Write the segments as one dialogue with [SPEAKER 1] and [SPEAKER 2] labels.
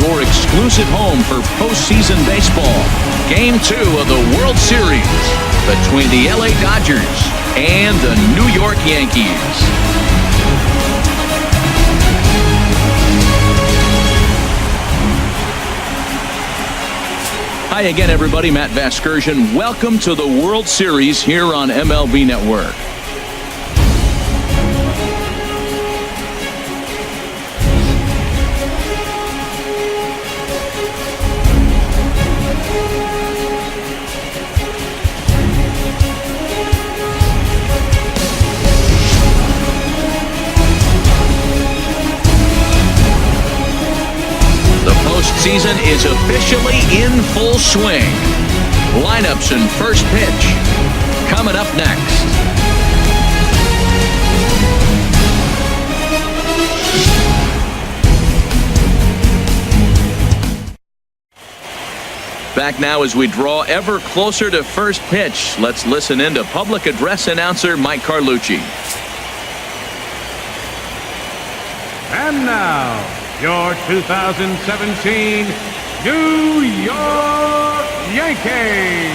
[SPEAKER 1] your exclusive home for postseason baseball. Game 2 of the World Series between the LA Dodgers and the New York Yankees. Hi again, everybody. Matt Vasgersian. Welcome to the World Series here on MLB Network. Season is officially in full swing. Lineups and first pitch coming up next. Back now as we draw ever closer to first pitch. Let's listen in to public address announcer Mike Carlucci.
[SPEAKER 2] And now, your 2017 New York Yankees.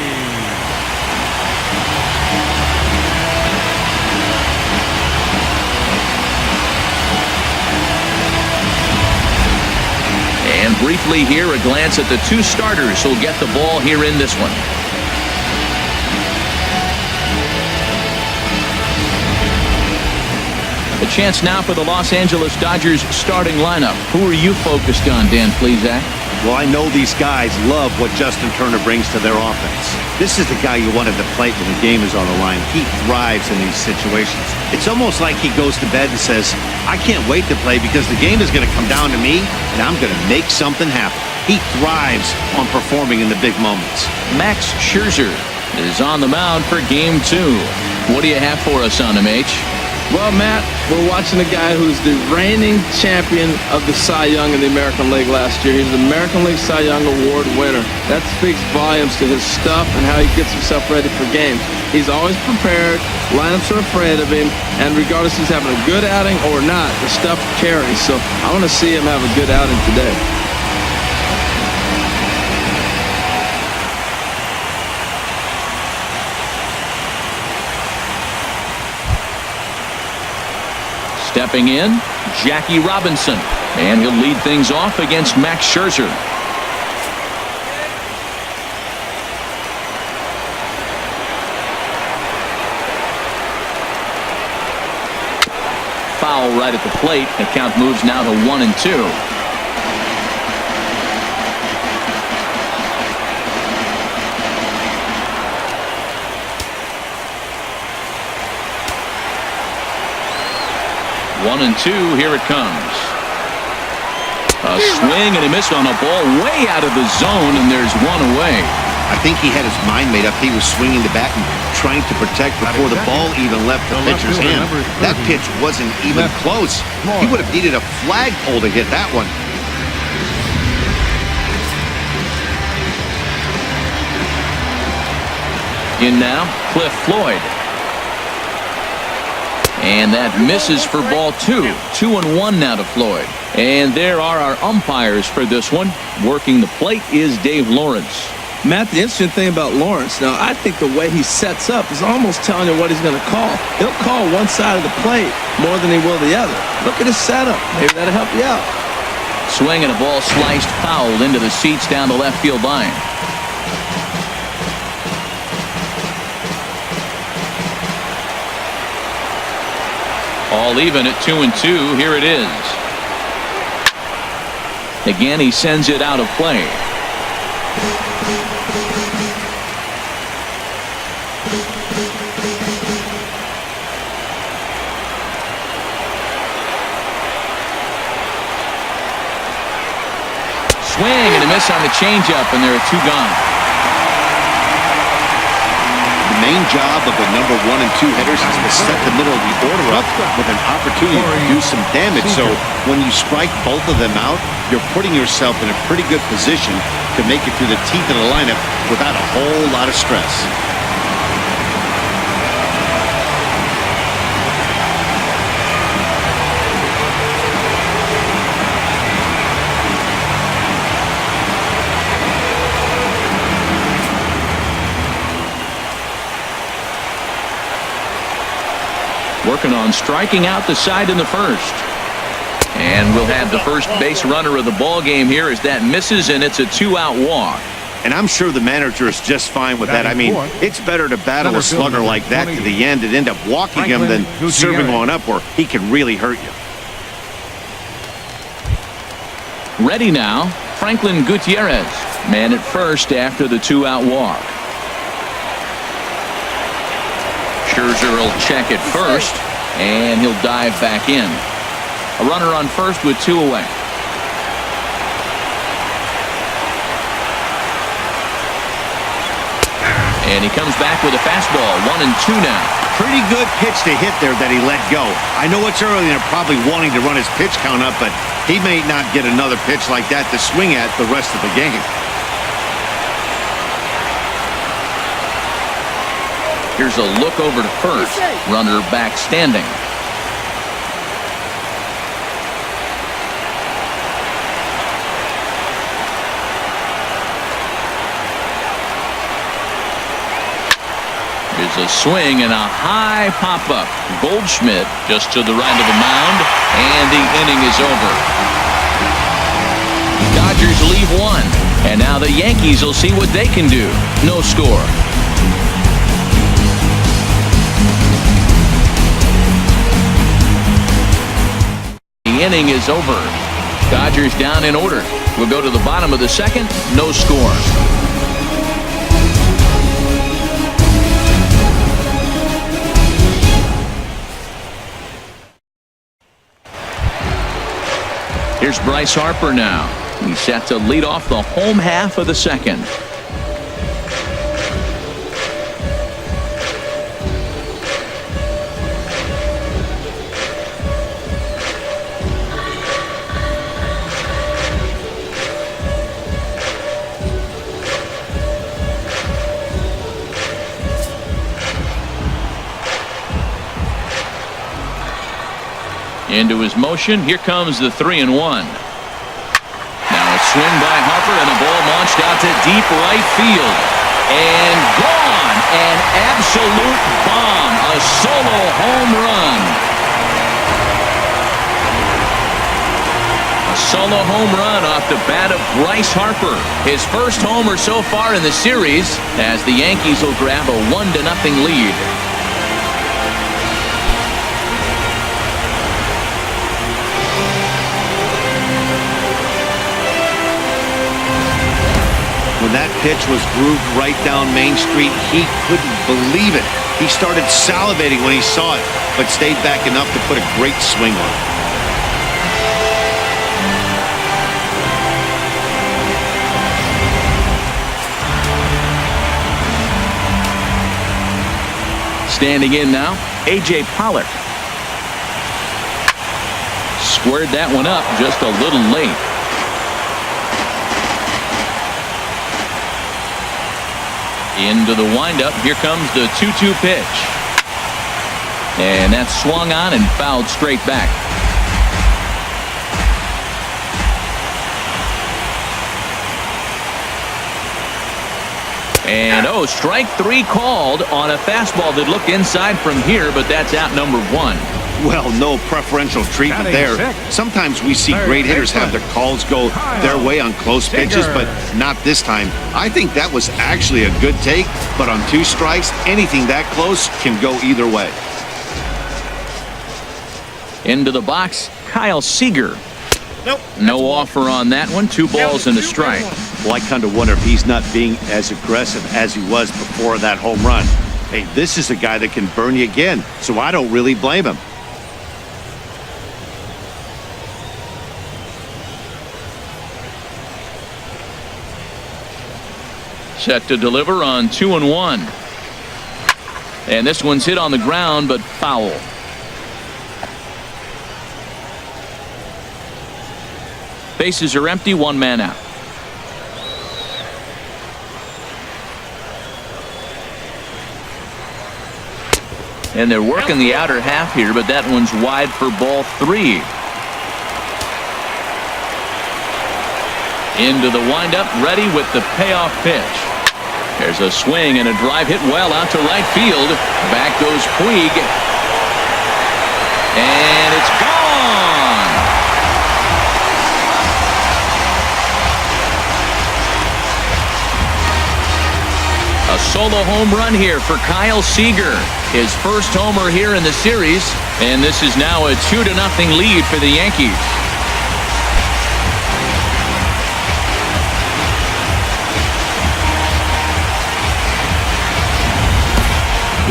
[SPEAKER 1] And briefly here, a glance at the two starters who'll get the ball here in this one. A chance now for the Los Angeles Dodgers starting lineup. Who are you focused on, Dan Plesac?
[SPEAKER 3] Well, I know these guys love what Justin Turner brings to their offense. This is the guy you want at the plate when the game is on the line. He thrives in these situations. It's almost like he goes to bed and says, I can't wait to play because the game is going to come down to me and I'm going to make something happen. He thrives on performing in the big moments.
[SPEAKER 1] Max Scherzer is on the mound for Game 2. What do you have for us on him, H?
[SPEAKER 4] Well, Matt, we're watching a guy who's the reigning champion of the Cy Young in the American League last year. He's the American League Cy Young Award winner. That speaks volumes to his stuff and how he gets himself ready for games. He's always prepared. Lineups are afraid of him. And regardless if he's having a good outing or not, the stuff carries. So I want to see him have a good outing today.
[SPEAKER 1] Stepping in, Jackie Robinson. And he'll lead things off against Max Scherzer. Foul right at the plate. The count moves now to 1-2. One and two, here it comes. A swing and a miss on a ball way out of the zone, and there's one away.
[SPEAKER 3] I think he had his mind made up. He was swinging the bat and trying to protect before the ball even left the pitcher's hand. That pitch wasn't even close. He would have needed a flagpole to hit that one.
[SPEAKER 1] In now, Cliff Floyd. And that misses for ball 2. 2-1 now to Floyd. And there are our umpires for this one. Working the plate is Dave Lawrence.
[SPEAKER 4] Matt, the interesting thing about Lawrence, now I think the way he sets up is almost telling you what he's going to call. He'll call one side of the plate more than he will the other. Look at his setup. Maybe that'll help you out.
[SPEAKER 1] Swing and a ball sliced foul into the seats down the left field line. All even at 2-2. Here it is. Again, he sends it out of play. Swing and a miss on the changeup, and there are two gone.
[SPEAKER 3] The main job of the number 1 and 2 hitters is to set the middle of the order up with an opportunity to do some damage. So when you strike both of them out, you're putting yourself in a pretty good position to make it through the teeth of the lineup without a whole lot of stress.
[SPEAKER 1] working on striking out the side in the first. And we'll have the first base runner of the ball game here as that misses, and it's a 2-out walk.
[SPEAKER 3] And I'm sure the manager is just fine with that. I mean, it's better to battle a slugger like that to the end and end up walking him than serving one up where he can really hurt you.
[SPEAKER 1] Ready now, Franklin Gutierrez, man at first after the 2-out walk. Scherzer will check at first, and he'll dive back in. A runner on first with 2 away. And he comes back with a fastball, 1-2 now.
[SPEAKER 3] Pretty good pitch to hit there that he let go. I know it's early and they're probably wanting to run his pitch count up, but he may not get another pitch like that to swing at the rest of the game.
[SPEAKER 1] Here's a look over to first. Runner back standing. Here's a swing and a high pop-up. Goldschmidt just to the right of the mound, and the inning is over. Dodgers leave 1, and now the Yankees will see what they can do. No score. The inning is over. Dodgers down in order. We'll go to the bottom of the second. No score. Here's Bryce Harper now. He's set to lead off the home half of the second. Into his motion. Here comes the 3-1. Now a swing by Harper and a ball launched out to deep right field. And gone. An absolute bomb. A solo home run. A solo home run off the bat of Bryce Harper. His first homer so far in the series as the Yankees will grab a 1-0 lead.
[SPEAKER 3] When that pitch was grooved right down Main Street, he couldn't believe it. He started salivating when he saw it, but stayed back enough to put a great swing on it.
[SPEAKER 1] Standing in now, A.J. Pollock. Squared that one up just a little late. Into the windup. Here comes the 2-2 pitch. And that's swung on and fouled straight back. And strike 3 called on a fastball that looked inside from here, but that's out number 1.
[SPEAKER 3] Well, no preferential treatment there. Sometimes we see great hitters have their calls go their way on close pitches, but not this time. I think that was actually a good take, but on 2 strikes, anything that close can go either way.
[SPEAKER 1] Into the box, Kyle Seager.
[SPEAKER 3] Nope.
[SPEAKER 1] No offer on that one. 2 balls and a strike.
[SPEAKER 3] Well, I kind of wonder if he's not being as aggressive as he was before that home run. Hey, this is a guy that can burn you again, so I don't really blame him.
[SPEAKER 1] Set to deliver on 2-1. And this one's hit on the ground, but foul. Bases are empty, 1 man out. And they're working the outer half here, but that one's wide for ball 3. Into the windup, ready with the payoff pitch. There's a swing and a drive hit well out to right field. Back goes Puig. A solo home run here for Kyle Seager. His first homer here in the series. And this is now a 2-0 lead for the Yankees.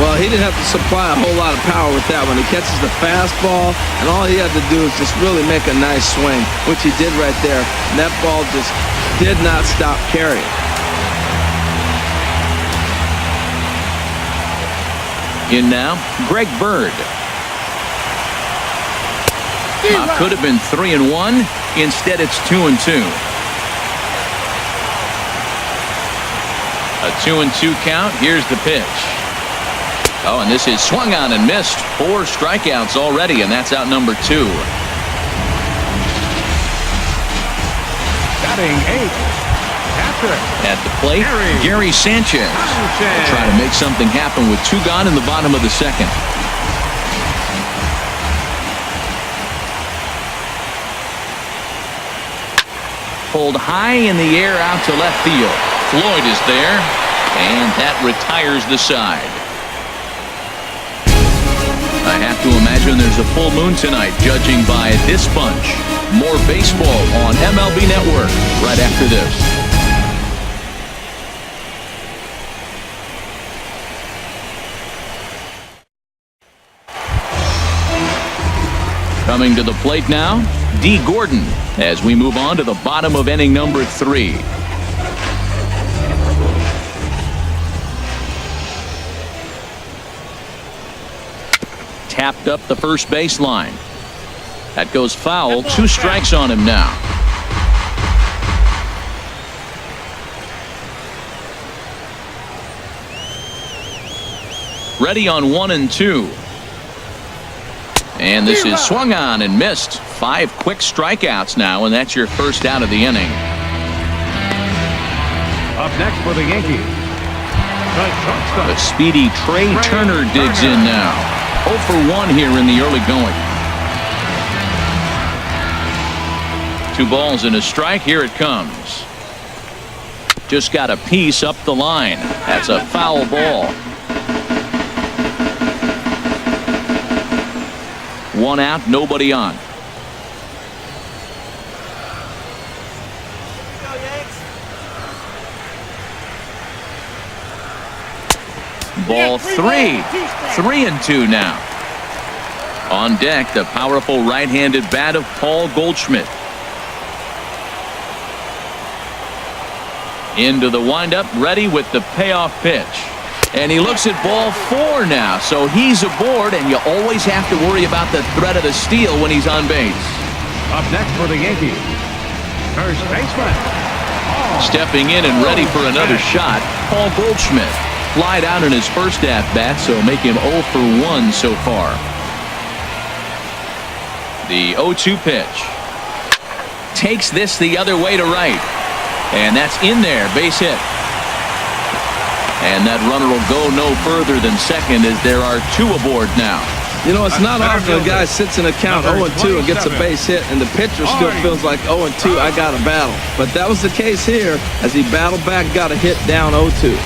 [SPEAKER 4] Well, he didn't have to supply a whole lot of power with that one. He catches the fastball, and all he had to do is just really make a nice swing, which he did right there. And that ball just did not stop carrying.
[SPEAKER 1] In now, Greg Bird. Could have been 3-1. Instead, it's 2-2. A 2-2 count. Here's the pitch. Oh, and this is swung on and missed. 4 strikeouts already, and that's out number 2.
[SPEAKER 2] Batting 8th, catcher.
[SPEAKER 1] At the plate, Gary Sanchez. Will try to make something happen with 2 gone in the bottom of the second. Pulled high in the air out to left field. Floyd is there, and that retires the side. I have to imagine there's a full moon tonight, judging by this bunch. More baseball on MLB Network right after this. Coming to the plate now, D. Gordon, as we move on to the bottom of inning number 3. Tapped up the first baseline. That goes foul. 2 strikes on him now. Ready on 1 and 2. And this is swung on and missed. 5 quick strikeouts now, and that's your first out of the inning.
[SPEAKER 2] Up next for the Yankees, the shortstop.
[SPEAKER 1] The speedy Trey Turner digs in now. 0 for 1 here in the early going. 2 balls and a strike. Here it comes. Just got a piece up the line. That's a foul ball. 1 out, nobody on. Ball 3. 3-2 now. On deck, the powerful right-handed bat of Paul Goldschmidt. Into the windup, ready with the payoff pitch. And he looks at ball 4 now, so he's aboard, and you always have to worry about the threat of the steal when he's on base.
[SPEAKER 2] Up next for the Yankees, first baseman.
[SPEAKER 1] Stepping in and ready for another shot, Paul Goldschmidt. Flied out in his first at-bat, so make him 0 for 1 so far. The 0-2 pitch. Takes this the other way to right. And that's in there, base hit. And that runner will go no further than second as there are 2 aboard now.
[SPEAKER 4] You know, it's not often a guy sits in a count 0-2 and gets a base hit, and the pitcher still feels like 0-2, I got a battle. But that was the case here as he battled back, got a hit down 0-2.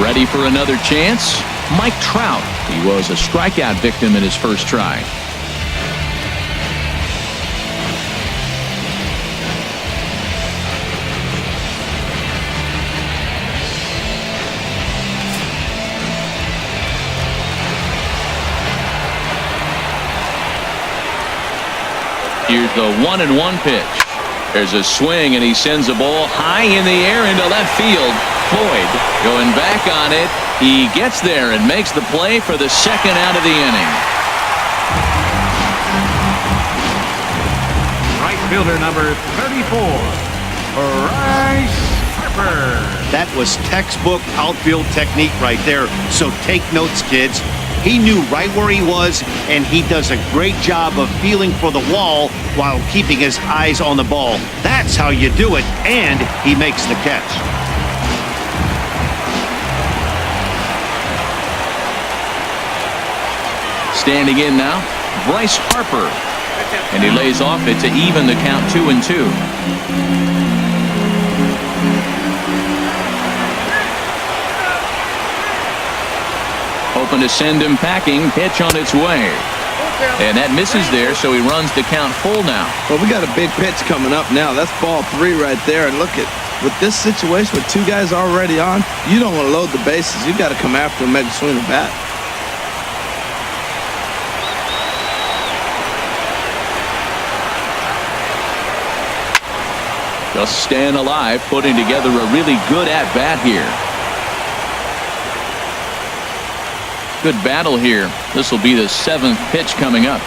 [SPEAKER 1] Ready for another chance? Mike Trout. He was a strikeout victim in his first try. Here's the 1-1 pitch. There's a swing, and he sends a ball high in the air into left field. Floyd going back on it. He gets there and makes the play for the second out of the inning.
[SPEAKER 2] Right fielder number 34, Bryce Harper.
[SPEAKER 3] That was textbook outfield technique right there. So take notes, kids. He knew right where he was, and he does a great job of feeling for the wall while keeping his eyes on the ball. That's how you do it, and he makes the catch.
[SPEAKER 1] Standing in now, Bryce Harper. And he lays off it to even the count 2-2. hoping to send him packing. Pitch on its way. And that misses there, so he runs the count full now.
[SPEAKER 4] Well, we got a big pitch coming up now. That's ball 3 right there. And look at, with this situation with 2 guys already on, you don't want to load the bases. You got to come after him, make him swing the bat.
[SPEAKER 1] Just staying alive, putting together a really good at-bat here. Good battle here. This will be the 7th pitch coming up.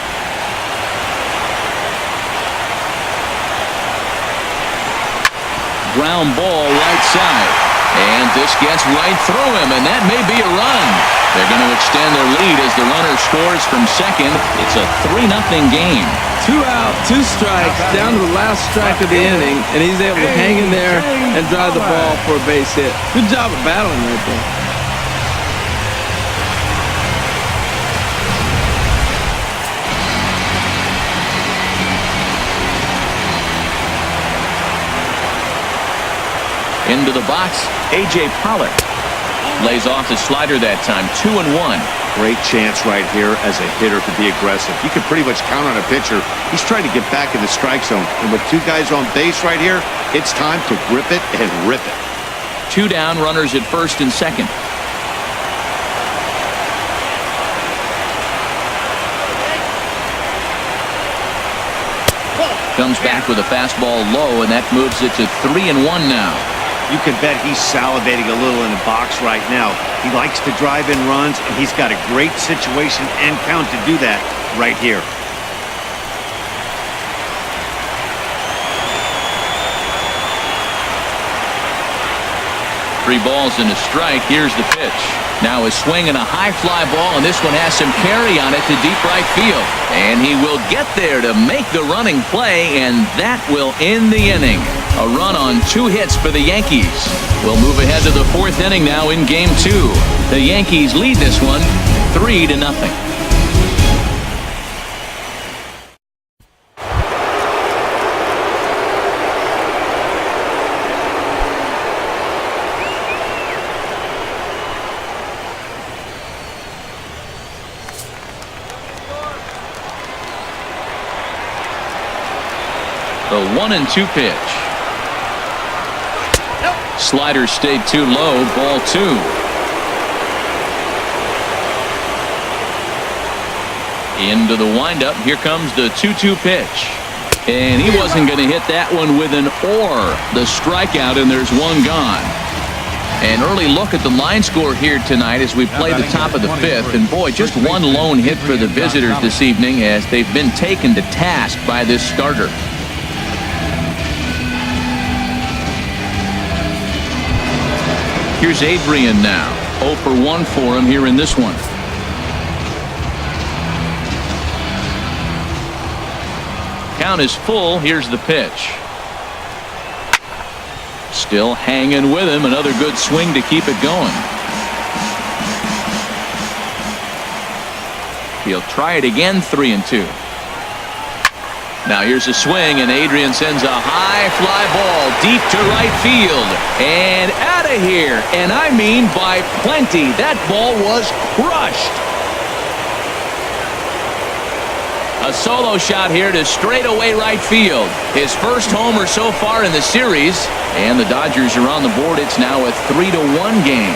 [SPEAKER 1] Ground ball right side. And this gets right through him, and that may be a run. They're going to extend their lead as the runner scores from second. It's a 3-0 game.
[SPEAKER 4] 2 out, 2 strikes, down to the last strike of the inning, and he's able to hang in there and drive the ball for a base hit. Good job of battling right there.
[SPEAKER 1] Into the box, A.J. Pollock lays off his slider that time. 2-1.
[SPEAKER 3] Great chance right here as a hitter to be aggressive. You can pretty much count on a pitcher. He's trying to get back in the strike zone. And with 2 guys on base right here, it's time to grip it and rip it.
[SPEAKER 1] 2 down, runners at first and second. Comes back with a fastball low, and that moves it to 3-1 now.
[SPEAKER 3] You can bet he's salivating a little in the box right now. He likes to drive in runs, and he's got a great situation and count to do that right here.
[SPEAKER 1] Three balls and a strike. Here's the pitch. Now a swing and a high fly ball, and this one has some carry on it to deep right field. And he will get there to make the running play, and that will end the inning. A run on 2 hits for the Yankees. We'll move ahead to the 4th inning now in Game 2. The Yankees lead this one 3-0. The 1-2 pitch. Slider stayed too low. Ball 2. Into the windup. Here comes the 2-2 pitch. And he wasn't going to hit that one with an or. The strikeout, and there's 1 gone. An early look at the line score here tonight as we play the top of the 5th. And boy, just 1 lone hit for the visitors this evening as they've been taken to task by this starter. Here's Adrian now. 0 for 1 for him here in this one. Count is full. Here's the pitch. Still hanging with him. Another good swing to keep it going. He'll try it again. 3-2. Now here's a swing, and Adrian sends a high fly ball deep to right field. And out of here. And I mean by plenty. That ball was crushed. A solo shot here to straightaway right field. His first homer so far in the series. And the Dodgers are on the board. It's now a 3-1 game.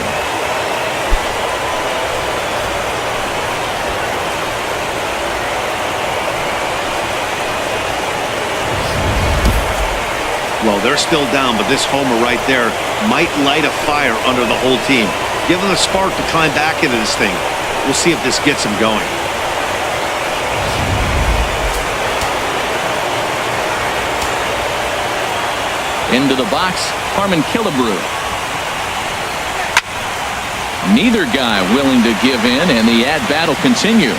[SPEAKER 3] Well, they're still down, but this homer right there might light a fire under the whole team. Give them a spark to climb back into this thing. We'll see if this gets them going.
[SPEAKER 1] Into the box, Harmon Killebrew. Neither guy willing to give in, and the at-bat will continue.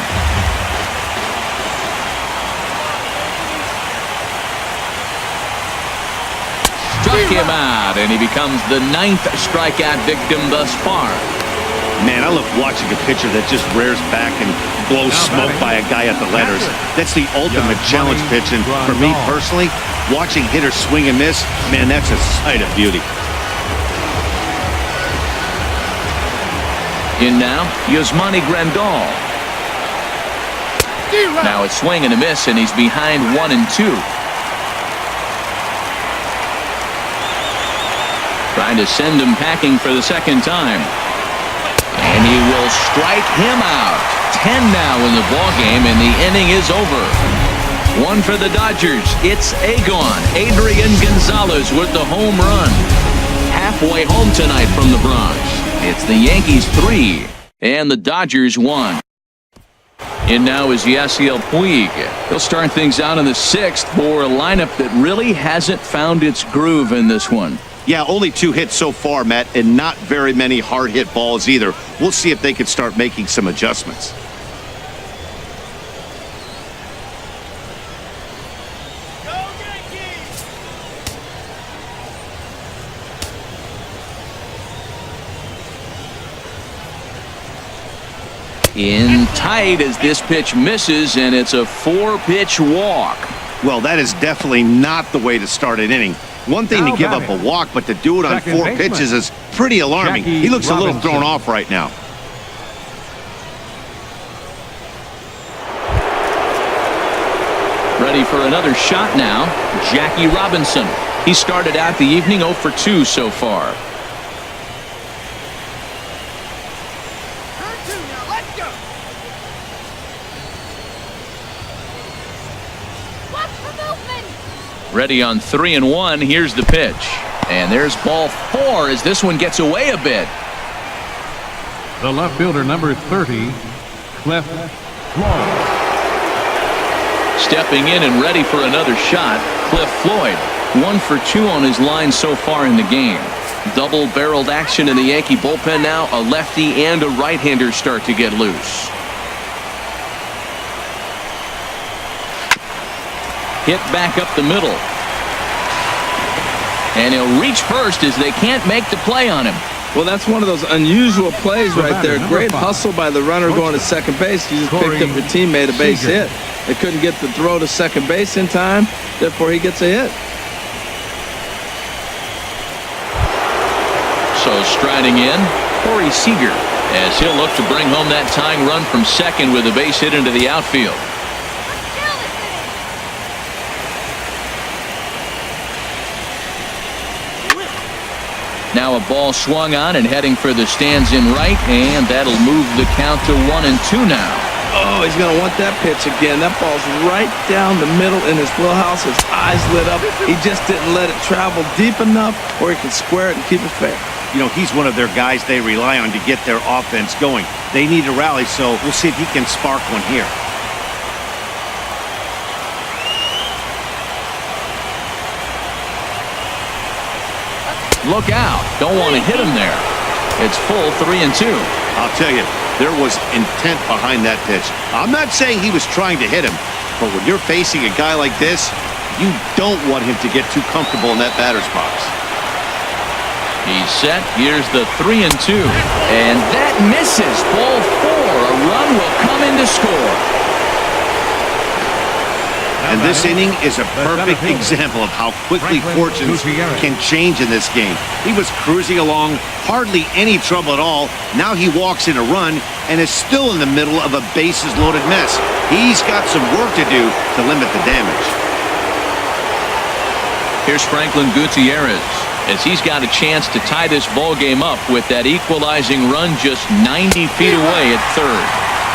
[SPEAKER 1] Struck him out, and he becomes the 9th strikeout victim thus far.
[SPEAKER 3] Man, I love watching a pitcher that just rears back and blows smoke by a guy at the letters. That's the ultimate challenge pitch, and for me personally, watching hitters swing and miss, man, that's a sight of beauty.
[SPEAKER 1] In now, Yasmani Grandal. Now it's swing and a miss, and he's behind 1-2. Trying to send him packing for the second time. And he will strike him out. 10 now in the ballgame, and the inning is over. One for the Dodgers. It's Adrian Gonzalez with the home run. Halfway home tonight from the Bronx. It's the Yankees 3 and the Dodgers 1. And now is Yasiel Puig. He'll start things out in the 6th for a lineup that really hasn't found its groove in this one.
[SPEAKER 3] Yeah, only 2 hits so far, Matt, and not very many hard hit balls either. We'll see if they can start making some adjustments.
[SPEAKER 1] In tight as this pitch misses, and it's a 4-pitch walk.
[SPEAKER 3] Well, that is definitely not the way to start an inning. One thing to give up a walk, but to do it on 4 pitches is pretty alarming. He looks a little thrown off right now.
[SPEAKER 1] Ready for another shot now, Jackie Robinson. He started out the evening 0 for 2 so far. Ready on 3-1. Here's the pitch. And there's ball 4 as this one gets away a bit.
[SPEAKER 2] The left fielder, number 30, Cliff Floyd.
[SPEAKER 1] Stepping in and ready for another shot, Cliff Floyd. 1 for 2 on his line so far in the game. Double-barreled action in the Yankee bullpen now. A lefty and a right-hander start to get loose. Hit back up the middle. And he'll reach first as they can't make the play on him.
[SPEAKER 4] Well, that's one of those unusual plays right there. Great hustle by the runner going to second base. You just picked up your teammate a base hit. They couldn't get the throw to second base in time. Therefore, he gets a hit.
[SPEAKER 1] So striding in, Corey Seager, as he'll look to bring home that tying run from second with a base hit into the outfield. Now a ball swung on and heading for the stands in right, and that'll move the count to 1-2 now.
[SPEAKER 4] Oh, he's going to want that pitch again. That ball's right down the middle in his wheelhouse. His eyes lit up. He just didn't let it travel deep enough where he could square it and keep it fair.
[SPEAKER 3] You know, he's one of their guys they rely on to get their offense going. They need a rally, so we'll see if he can spark one here.
[SPEAKER 1] Look out. Don't want to hit him there. It's full 3-2.
[SPEAKER 3] I'll tell you, there was intent behind that pitch. I'm not saying he was trying to hit him, but when you're facing a guy like this, you don't want him to get too comfortable in that batter's box.
[SPEAKER 1] He's set. Here's the 3-2. And that misses. Ball 4. A run will come in to score.
[SPEAKER 3] And this inning is a perfect example of how quickly fortunes can change in this game. He was cruising along, hardly any trouble at all. Now he walks in a run and is still in the middle of a bases-loaded mess. He's got some work to do to limit the damage.
[SPEAKER 1] Here's Franklin Gutierrez as he's got a chance to tie this ball game up with that equalizing run just 90 feet away at third.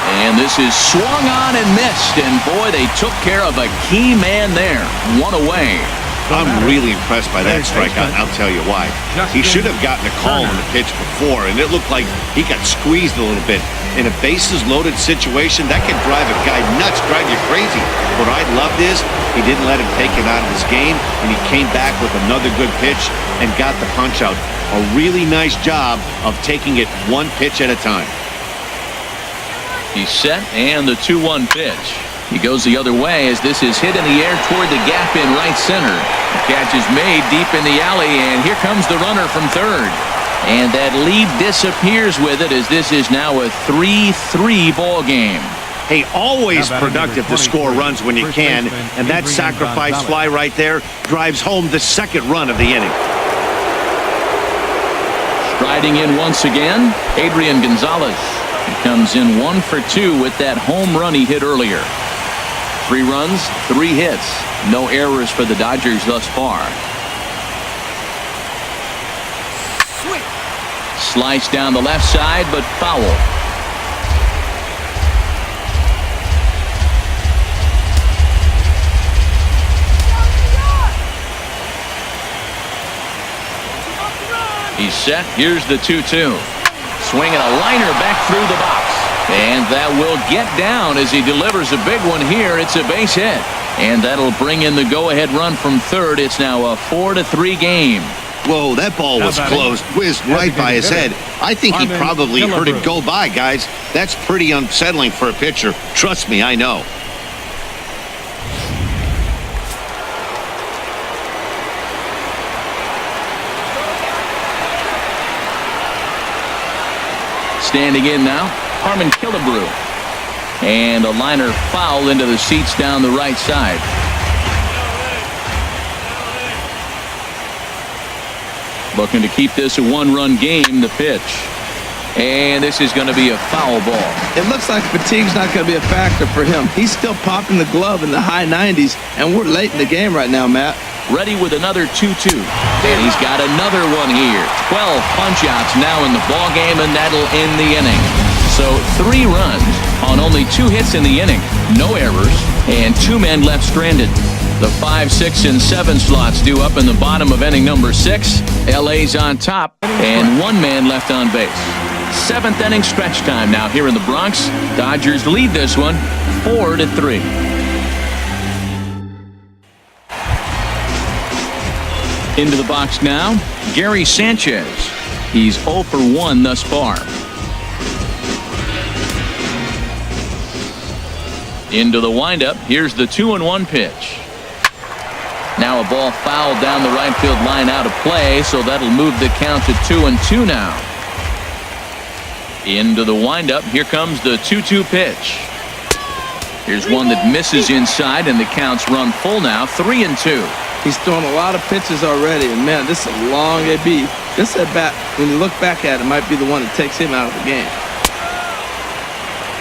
[SPEAKER 1] And this is swung on and missed, and boy, they took care of a key man there. 1 away.
[SPEAKER 3] I'm really impressed by that strikeout, and I'll tell you why. He should have gotten a call on the pitch before, and it looked like he got squeezed a little bit. In a bases-loaded situation, that can drive a guy nuts, drive you crazy. What I loved is he didn't let him take it out of his game, and he came back with another good pitch and got the punch out. A really nice job of taking it 1 pitch at a time.
[SPEAKER 1] He's set, and the 2-1 pitch. He goes the other way as this is hit in the air toward the gap in right center. The catch is made deep in the alley, and here comes the runner from third. And that lead disappears with it as this is now a 3-3 ball game.
[SPEAKER 3] Hey, always productive to score runs when you can, and that sacrifice fly right there drives home the second run of the inning.
[SPEAKER 1] Riding in once again, Adrian Gonzalez. He comes in 1 for 2 with that home run he hit earlier. 3 runs, 3 hits. No errors for the Dodgers thus far. Slice down the left side, but foul. He's set. Here's the 2-2. Swinging a liner back through the box. And that will get down as he delivers a big one here. It's a base hit. And that'll bring in the go-ahead run from third. It's now a 4-3 game.
[SPEAKER 3] Whoa, that ball was close. Whizzed right by his head. I think he probably heard it go by, guys. That's pretty unsettling for a pitcher. Trust me, I know.
[SPEAKER 1] Standing in now, Harmon Killebrew. And a liner foul into the seats down the right side. Looking to keep this a 1-run game, the pitch. And this is going to be a foul ball.
[SPEAKER 4] It looks like fatigue's not going to be a factor for him. He's still popping the glove in the high 90s, and we're late in the game right now, Matt.
[SPEAKER 1] Ready with another 2-2. And he's got another one here. 12 punch-outs now in the ball game, and that'll end the inning. So 3 runs on only 2 hits in the inning. No errors, and 2 men left stranded. The 5, 6, and 7 slots due up in the bottom of inning number 6. LA's on top, and 1 man left on base. 7th inning stretch time now here in the Bronx. Dodgers lead this one 4-3. Into the box now, Gary Sanchez. He's 0 for 1 thus far. Into the windup. Here's the 2-1 pitch. Now a ball fouled down the right field line out of play, so that'll move the count to 2-2 now. Into the windup. Here comes the 2-2 pitch. Here's one that misses inside, and the count's run full now, 3-2.
[SPEAKER 4] He's thrown a lot of pitches already, and man, this is a long AB. This at bat, when you look back at it, might be the one that takes him out of the game.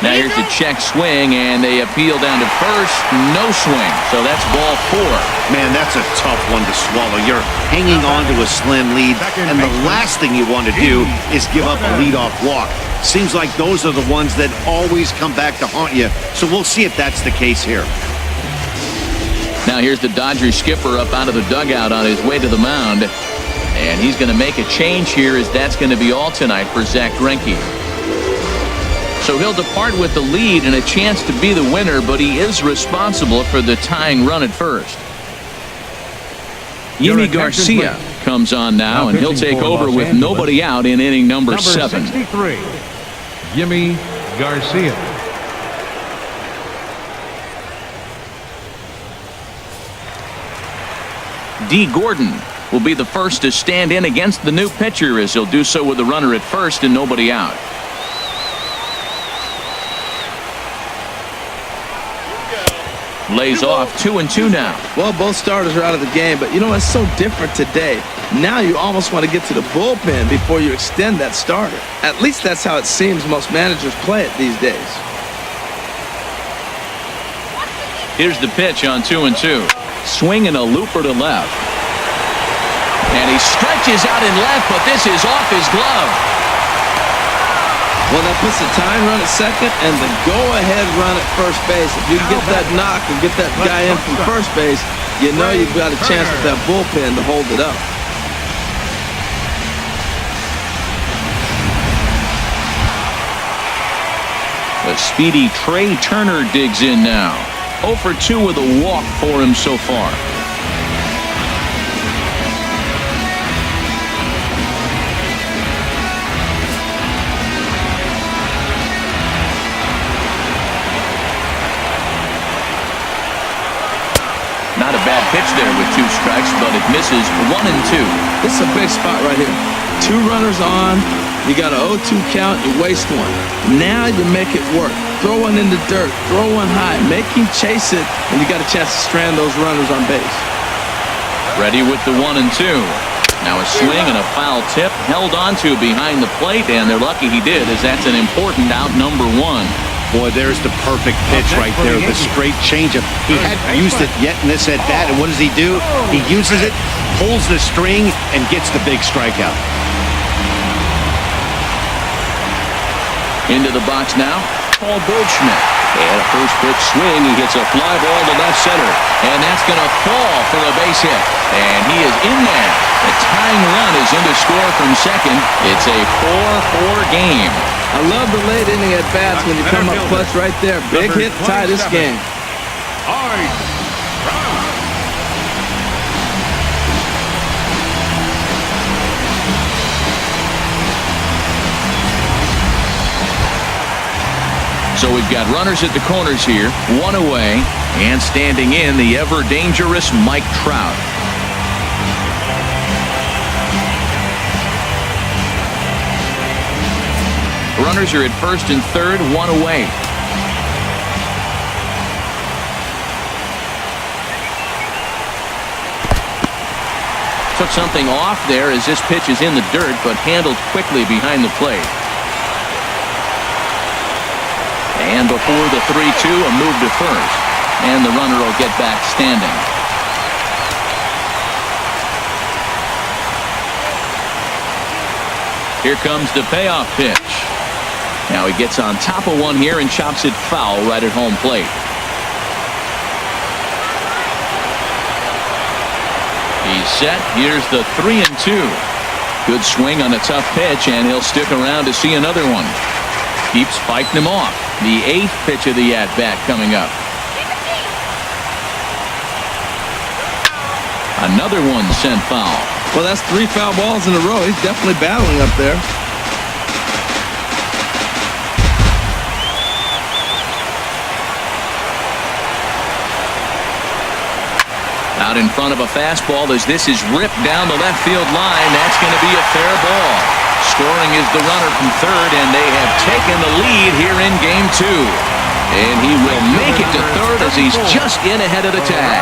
[SPEAKER 1] Now here's the check swing, and they appeal down to first. No swing, so that's ball 4.
[SPEAKER 3] Man, that's a tough one to swallow. You're hanging on to a slim lead, and the last thing you want to do is give up a leadoff walk. Seems like those are the ones that always come back to haunt you, so we'll see if that's the case here.
[SPEAKER 1] Now here's the Dodgers skipper up out of the dugout on his way to the mound, and he's going to make a change here, as that's going to be all tonight for Zach Greinke. So he'll depart with the lead and a chance to be the winner, but he is responsible for the tying run at first. Yimi Garcia comes on now, and he'll take over with nobody out in inning number 7.
[SPEAKER 2] 63, Yimi Garcia.
[SPEAKER 1] D. Gordon will be the first to stand in against the new pitcher, as he'll do so with the runner at first and nobody out. Lays off 2-2 now.
[SPEAKER 4] Well, both starters are out of the game, but you know what's so different today? Now you almost want to get to the bullpen before you extend that starter. At least that's how it seems most managers play it these days.
[SPEAKER 1] Here's the pitch on 2-2. Swinging a looper to left. And he stretches out in left, but this is off his glove.
[SPEAKER 4] Well, that puts the tying run at second and the go-ahead run at first base. If you can get that knock and get that guy in from first base, you know you've got a chance with that bullpen to hold it up.
[SPEAKER 1] The speedy Trey Turner digs in now. 0 for 2 with a walk for him so far. Not a bad pitch there with 2 strikes, but it misses 1 and 2.
[SPEAKER 4] This is a big spot right here. 2 runners on. You got an 0-2 count. You waste 1. Now you make it work. Throw one in the dirt. Throw one high. Make him chase it, and you got a chance to strand those runners on base.
[SPEAKER 1] Ready with the 1 and 2. Now a swing and a foul tip held onto behind the plate, and they're lucky he did, as that's an important out, number 1.
[SPEAKER 3] Boy, there's the perfect pitch right there, the straight changeup. He hadn't used it yet in this at-bat, and what does he do? He uses it, pulls the string, and gets the big strikeout.
[SPEAKER 1] Into the box now, Paul Goldschmidt. And a first pitch swing, he hits a fly ball to left center, and that's going to fall for a base hit. And he is in there. The tying run is in to score from second. It's a 4-4 game.
[SPEAKER 4] I love the late inning at bats when you come up clutch right there. Big hit, tie this game.
[SPEAKER 1] So we've got runners at the corners here, 1 away, and standing in the ever-dangerous Mike Trout. Runners are at first and third, 1 away. Took something off there as this pitch is in the dirt, but handled quickly behind the plate. And before the 3-2, a move to first. And the runner will get back standing. Here comes the payoff pitch. Now he gets on top of one here and chops it foul right at home plate. He's set. Here's the 3-2. Good swing on a tough pitch, and he'll stick around to see another one. Keeps fighting him off. The 8th pitch of the at-bat coming up. Another one sent foul.
[SPEAKER 4] Well, that's 3 foul balls in a row. He's definitely battling up there.
[SPEAKER 1] Out in front of a fastball as this is ripped down the left field line. That's going to be a fair ball. Scoring is the runner from third, and they have taken the lead here in game 2. And he will make it to third as he's just in ahead of the tag.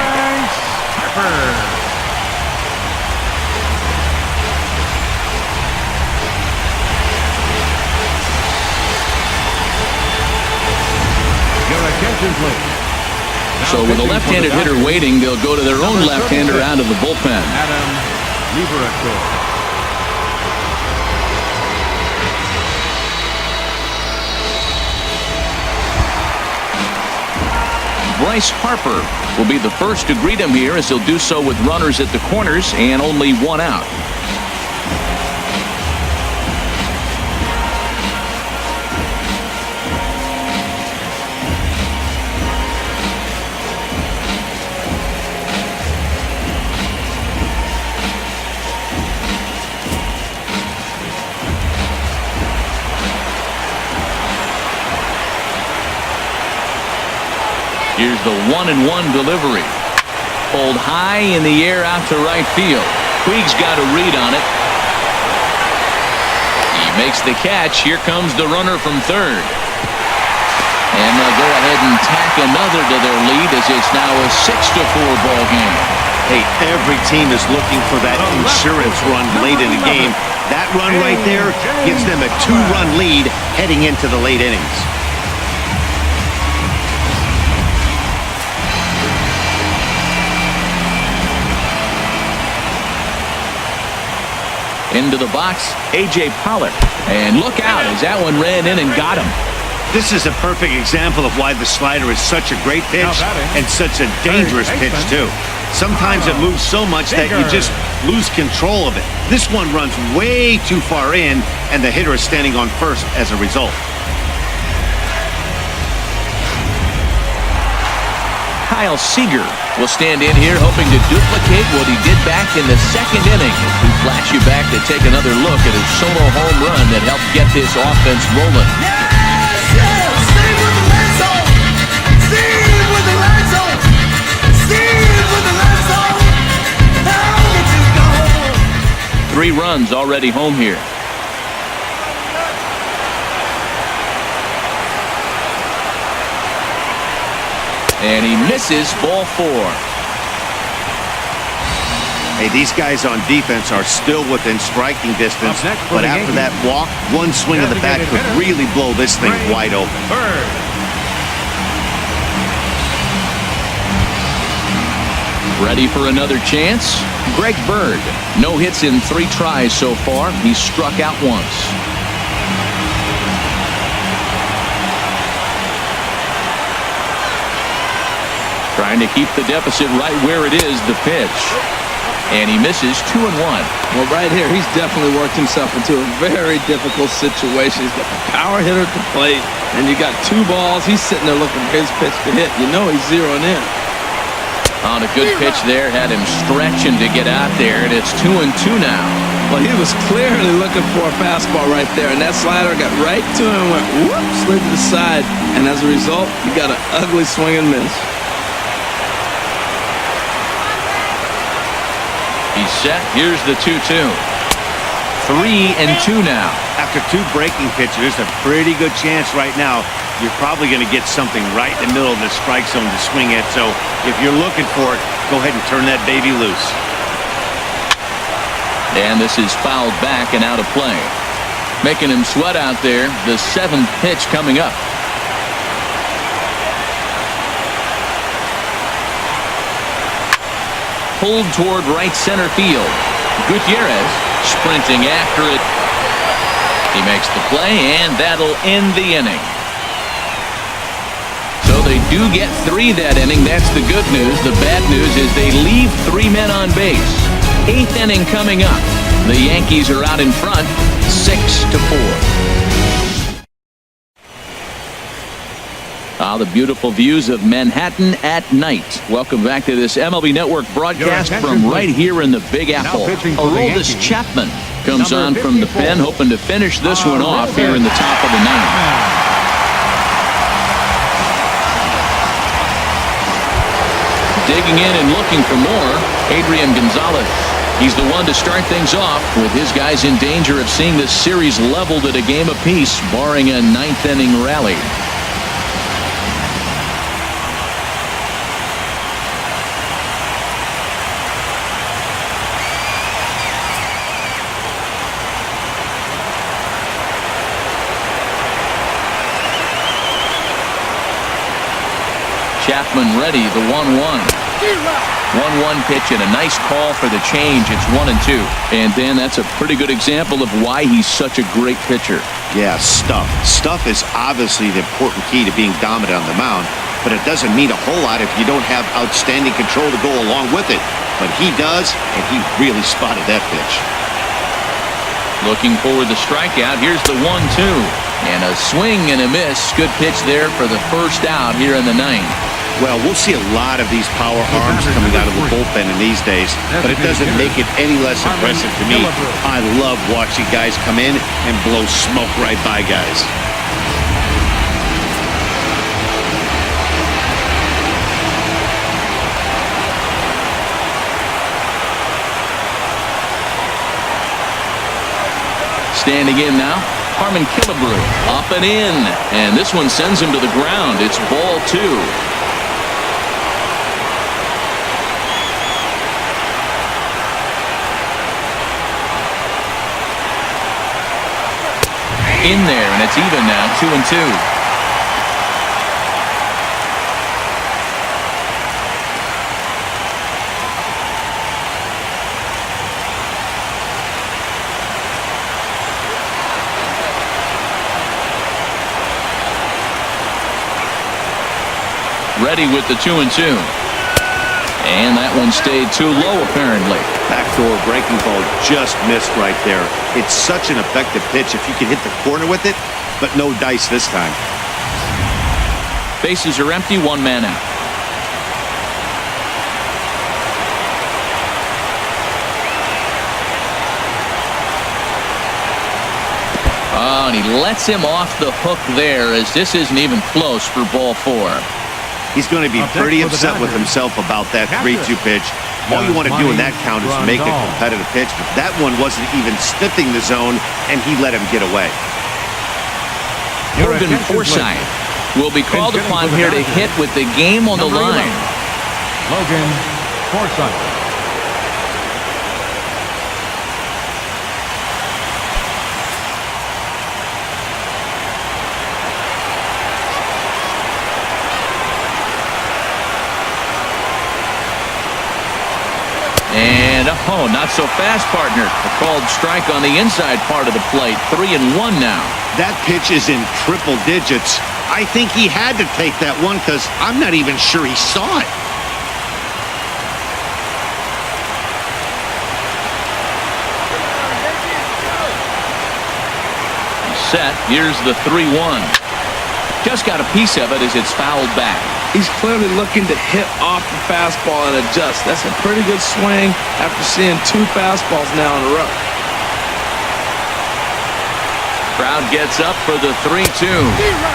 [SPEAKER 2] Your attention, please.
[SPEAKER 1] So with a left-handed hitter waiting, they'll go to their own left-hander out of the bullpen. Bryce Harper will be the first to greet him here, as he'll do so with runners at the corners and only 1 out. Here's the 1-1 delivery. Pulled high in the air out to right field. Puig's got a read on it. He makes the catch. Here comes the runner from third. And they'll go ahead and tack another to their lead as it's now a 6-4 ball game.
[SPEAKER 3] Hey, every team is looking for that insurance run late in the game. That run right there gives them a 2-run lead heading into the late innings.
[SPEAKER 1] Into the box, A.J. Pollock. And look out as that one ran in and got him.
[SPEAKER 3] This is a perfect example of why the slider is such a great pitch and such a dangerous pitch, too. Sometimes it moves so much that you just lose control of it. This one runs way too far in, and the hitter is standing on first as a result.
[SPEAKER 1] Kyle Seager will stand in here hoping to duplicate what he did back in the second inning. We flash you back to take another look at his solo home run that helped get this offense rolling.
[SPEAKER 5] Yes, Steve with the lights on. Steve with the lights on. Steve with the lights on. Now that you're gone.
[SPEAKER 1] 3 runs already home here. And he misses ball 4.
[SPEAKER 3] Hey, these guys on defense are still within striking distance,
[SPEAKER 2] Up next for
[SPEAKER 3] but
[SPEAKER 2] the
[SPEAKER 3] after
[SPEAKER 2] Yankees.
[SPEAKER 3] that walk, one swing of the bat
[SPEAKER 2] Designated
[SPEAKER 3] could
[SPEAKER 2] hitter,
[SPEAKER 3] really blow this thing wide open.
[SPEAKER 2] Bird.
[SPEAKER 1] Ready for another chance? Greg Bird. No hits in 3 tries so far. He's struck out once. Trying to keep the deficit right where it is, the pitch. And he misses 2-1.
[SPEAKER 4] Well, right here, he's definitely worked himself into a very difficult situation. He's got the power hitter at the plate, and you got 2 balls. He's sitting there looking for his pitch to hit. You know he's zeroing in.
[SPEAKER 1] On a good pitch there, had him stretching to get out there, and it's 2-2 now.
[SPEAKER 4] Well, he was clearly looking for a fastball right there, and that slider got right to him and went whoop, slid to the side. And as a result, you got an ugly swing and miss.
[SPEAKER 1] He's set. Here's the 2-2. 3-2 now.
[SPEAKER 3] After 2 breaking pitches, there's a pretty good chance right now you're probably going to get something right in the middle of the strike zone to swing at. So if you're looking for it, go ahead and turn that baby loose.
[SPEAKER 1] And this is fouled back and out of play. Making him sweat out there. The 7th pitch coming up. Pulled toward right center field. Gutierrez sprinting after it. He makes the play, and that'll end the inning. So they do get 3 that inning. That's the good news. The bad news is they leave 3 men on base. 8th inning coming up. The Yankees are out in front, 6-4. The beautiful views of Manhattan at night. Welcome back to this MLB Network broadcast from right here in the Big Apple. Aroldis Chapman comes on from the pen, hoping to finish this one off here in the top of the 9th. Digging in and looking for more, Adrian Gonzalez. He's the one to start things off, with his guys in danger of seeing this series leveled at a game apiece, barring a 9th inning rally. Chapman ready, the 1-1. 1-1 pitch and a nice call for the change. It's 1-2. And Dan, that's a pretty good example of why he's such a great pitcher.
[SPEAKER 3] Yeah, stuff. Stuff is obviously the important key to being dominant on the mound, but it doesn't mean a whole lot if you don't have outstanding control to go along with it. But he does, and he really spotted that pitch.
[SPEAKER 1] Looking for the strikeout. Here's the 1-2. And a swing and a miss. Good pitch there for the first out here in the 9th.
[SPEAKER 3] Well, we'll see a lot of these power arms coming out of the bullpen in these days, but it doesn't make it any less impressive to me. I love watching guys come in and blow smoke right by guys.
[SPEAKER 1] Standing in now, Harmon Killebrew. Up and in. And this one sends him to the ground. It's ball 2. In there, and it's even now, 2-2. Ready with the 2-2. And that one stayed too low, apparently.
[SPEAKER 3] Backdoor breaking ball just missed right there. It's such an effective pitch if you can hit the corner with it, but no dice this time.
[SPEAKER 1] Bases are empty, 1 man out. Oh, and he lets him off the hook there, as this isn't even close for ball 4.
[SPEAKER 3] He's going to be pretty upset with himself about that 3-2 pitch. All you want to do in that count is make a competitive pitch, but that one wasn't even sniffing the zone, and he let him get away.
[SPEAKER 1] Morgan Forsythe will be called upon here to hit with the game on the line.
[SPEAKER 2] Logan Forsythe.
[SPEAKER 1] Oh, not so fast, partner. A called strike on the inside part of the plate. 3-1 now.
[SPEAKER 3] That pitch is in triple digits. I think he had to take that one because I'm not even sure he saw it.
[SPEAKER 1] Set. Here's the 3-1. Just got a piece of it as it's fouled back.
[SPEAKER 4] He's clearly looking to hit off the fastball and adjust. That's a pretty good swing after seeing 2 fastballs now in a row.
[SPEAKER 1] Crowd gets up for the 3-2.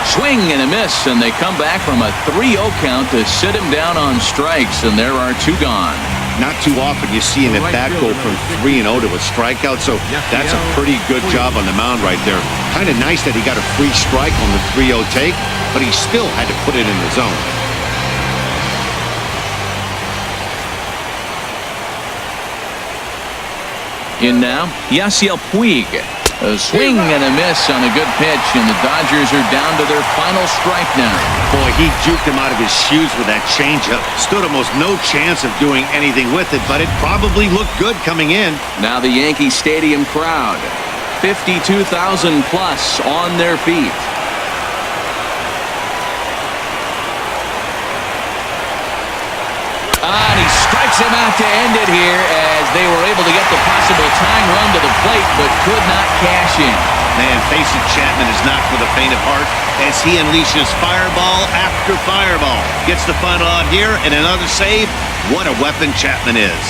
[SPEAKER 1] Swing and a miss, and they come back from a 3-0 count to sit him down on strikes, and there are 2 gone.
[SPEAKER 3] Not too often you see an at-bat go from 3-0 to a strikeout, so that's a pretty good job on the mound right there. Kind of nice that he got a free strike on the 3-0 take, but he still had to put it in the zone.
[SPEAKER 1] In now, Yasiel Puig. A swing and a miss on a good pitch, and the Dodgers are down to their final strike now.
[SPEAKER 3] Boy, he juked him out of his shoes with that changeup. Stood almost no chance of doing anything with it, but it probably looked good coming in.
[SPEAKER 1] Now the Yankee Stadium crowd, 52,000 plus on their feet. And he strikes him out to end it here as they were able to get the possible tying run to the plate, but could not cash in.
[SPEAKER 3] Man, facing Chapman is not for the faint of heart as he unleashes fireball after fireball. Gets the final out here and another save. What a weapon Chapman is.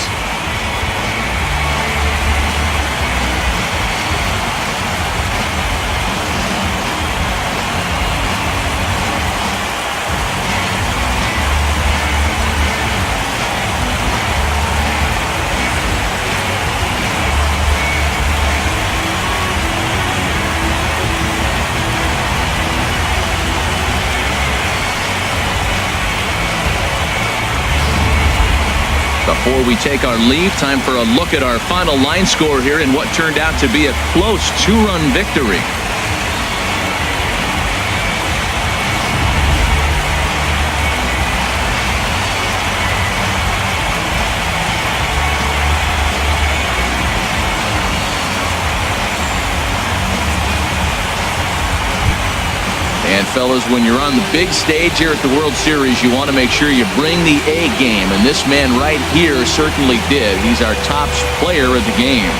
[SPEAKER 1] Before we take our leave, time for a look at our final line score here in what turned out to be a close 2-run victory. And fellas, when you're on the big stage here at the World Series, you want to make sure you bring the A game. And this man right here certainly did. He's our top player of the game.